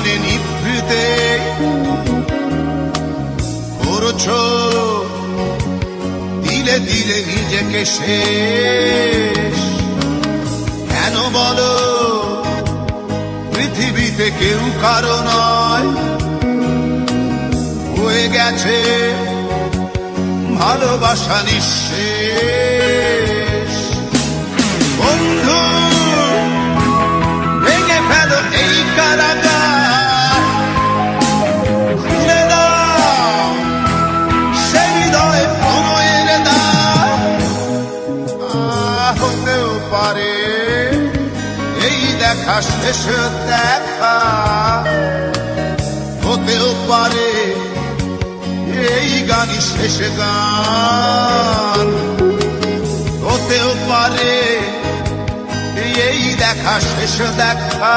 জীবনে নিভৃতে করছ দিলে দিলে নিজেকে শেষ। কেন বলো পৃথিবীতে কেউ কারো নয়, হয়ে গেছে ভালোবাসা নিঃশেষ। বন্ধু ভেঙে ফেলো এই কারাগার, খুলে দাও সে হৃদয় প্রণয়ের দ্বার। হতেও পারে এই দেখা শেষ দেখা, হতেও পারে এই গানই শেষ গান, হতেও পারে এই দেখা শেষ দেখা।